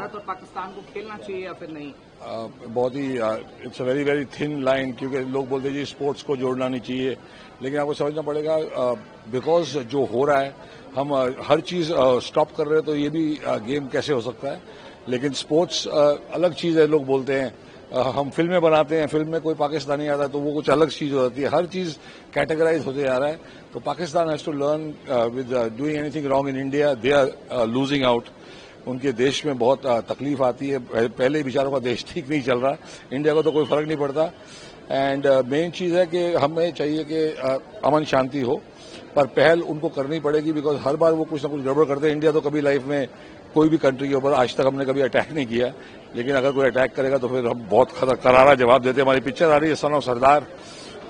भारत और पाकिस्तान को खेलना चाहिए या फिर नहीं? बहुत ही it's a very very thin line, क्योंकि लोग बोलते हैं जी स्पोर्ट्स को जोड़ना नहीं चाहिए, लेकिन आपको समझना पड़ेगा बिकॉज जो हो रहा है हम हर चीज स्टॉप कर रहे हैं, तो ये भी गेम कैसे हो सकता है। लेकिन स्पोर्ट्स अलग चीज है। लोग बोलते हैं हम फिल्में बनाते हैं, फिल्म में कोई पाकिस्तानी आता है तो वो कुछ अलग चीज हो जाती है। हर चीज कैटेगराइज होते जा रहा है। तो Pakistan has to learn with doing anything wrong in India, they are losing out. उनके देश में बहुत तकलीफ आती है। पहले ही बेचारों का देश ठीक नहीं चल रहा, इंडिया को तो कोई फर्क नहीं पड़ता। एंड मेन चीज है कि हमें चाहिए कि अमन शांति हो, पर पहल उनको करनी पड़ेगी, बिकॉज हर बार वो कुछ ना कुछ गड़बड़ करते हैं। इंडिया तो कभी लाइफ में कोई भी कंट्री के ऊपर आज तक हमने कभी अटैक नहीं किया, लेकिन अगर कोई अटैक करेगा तो फिर हम बहुत करारा जवाब देते हैं। हमारी पिक्चर आ रही है सन ऑफ सरदार,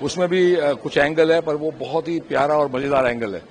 उसमें भी कुछ एंगल है, पर वो बहुत ही प्यारा और मजेदार एंगल है।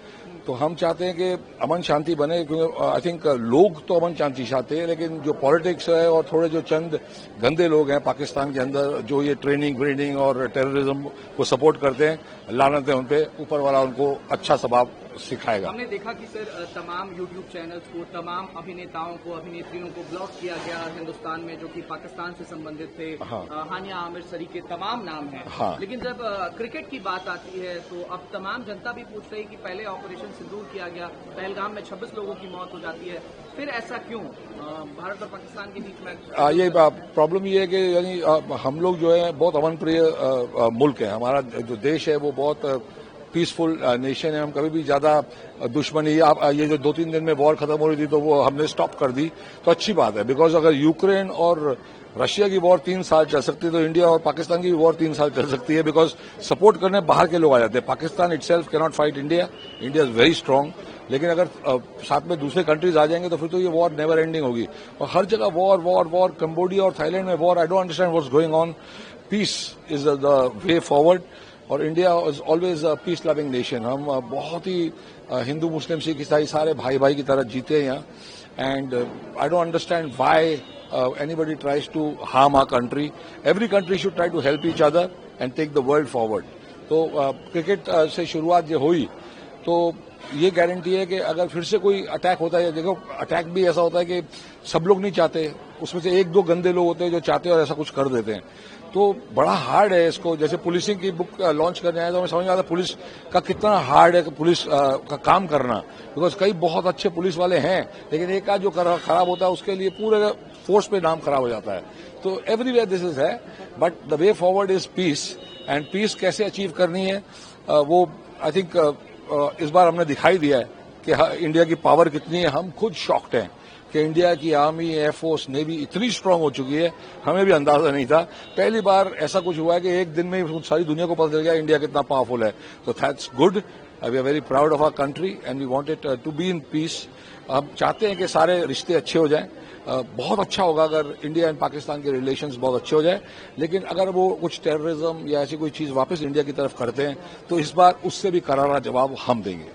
तो हम चाहते हैं कि अमन शांति बने, क्योंकि आई थिंक लोग तो अमन शांति चाहते हैं, लेकिन जो पॉलिटिक्स है और थोड़े जो चंद गंदे लोग हैं पाकिस्तान के अंदर, जो ये ट्रेनिंग और टेररिज्म को सपोर्ट करते हैं, लानत है उन पे, ऊपर वाला उनको अच्छा सबक सिखाएगा। हमने देखा कि सर तमाम यूट्यूब चैनल्स को, तमाम अभिनेताओं को, अभिनेत्रियों को ब्लॉक किया गया हिंदुस्तान में, जो कि पाकिस्तान से संबंधित थे। हाँ। हानिया आमिर सरी के तमाम नाम हैं। हाँ। लेकिन जब क्रिकेट की बात आती है तो अब तमाम जनता भी पूछ रही कि पहले ऑपरेशन सिंदूर किया गया, पहलगाम में 26 लोगों की मौत हो जाती है, फिर ऐसा क्यों भारत और पाकिस्तान के बीच में? ये प्रॉब्लम ये है कि यानी हम लोग जो है बहुत अमन प्रिय मुल्क है। हमारा जो देश है वो बहुत पीसफुल नेशन है। हम कभी भी ज्यादा दुश्मनी ये जो 2-3 दिन में वॉर खत्म हो रही थी तो वो हमने स्टॉप कर दी, तो अच्छी बात है। बिकॉज अगर यूक्रेन और रशिया की वॉर 3 साल चल सकती है, तो इंडिया और पाकिस्तान की वॉर 3 साल चल सकती है, बिकॉज सपोर्ट करने बाहर के लोग आ जाते हैं। Pakistan itself can not fight India, India is very strong. लेकिन अगर साथ में दूसरे कंट्रीज आ जाएंगे तो फिर तो ये वॉर नेवर एंडिंग होगी, और हर जगह वॉर वॉर वॉर। कंबोडिया और थाईलैंड में war. I don't understand what's going on. Peace is the way forward, और India is always a peace loving nation. हम बहुत ही हिंदू मुस्लिम सिख ईसाई सारे भाई भाई की तरह जीते हैं यहाँ। And I don't understand why anybody tries to harm our country. Every country should try to help each other and take the world forward. तो क्रिकेट से शुरुआत जो हुई तो ये गारंटी है कि अगर फिर से कोई अटैक होता है, देखो अटैक भी ऐसा होता है कि सब लोग नहीं चाहते, उसमें से 1-2 गंदे लोग होते हैं जो चाहते हैं और ऐसा कुछ कर देते हैं। तो बड़ा हार्ड है इसको। जैसे पुलिसिंग की बुक लॉन्च करने आया तो हमें समझ में आता पुलिस का कितना हार्ड है पुलिस का काम करना, बिकॉज कई बहुत अच्छे पुलिस वाले हैं, लेकिन एक आध जो खराब होता है उसके लिए पूरे फोर्स पे नाम खराब हो जाता है। तो एवरीवेयर दिस इज है, but the way forward is peace. And peace कैसे अचीव करनी है वो आई थिंक इस बार हमने दिखाई दिया है कि इंडिया की पावर कितनी है। हम खुद शॉक्ड हैं कि इंडिया की आर्मी, एयरफोर्स, नेवी इतनी स्ट्रांग हो चुकी है, हमें भी अंदाजा नहीं था। पहली बार ऐसा कुछ हुआ है कि एक दिन में ही सारी दुनिया को पता चल गया इंडिया कितना पावरफुल है। तो that's good. We are very proud of our country and we want it to be in peace. हम चाहते हैं कि सारे रिश्ते अच्छे हो जाएं। बहुत अच्छा होगा अगर इंडिया एंड पाकिस्तान के रिलेशंस बहुत अच्छे हो जाए, लेकिन अगर वो कुछ टेररिज्म या ऐसी कोई चीज वापस इंडिया की तरफ करते हैं तो इस बार उससे भी करारा जवाब हम देंगे।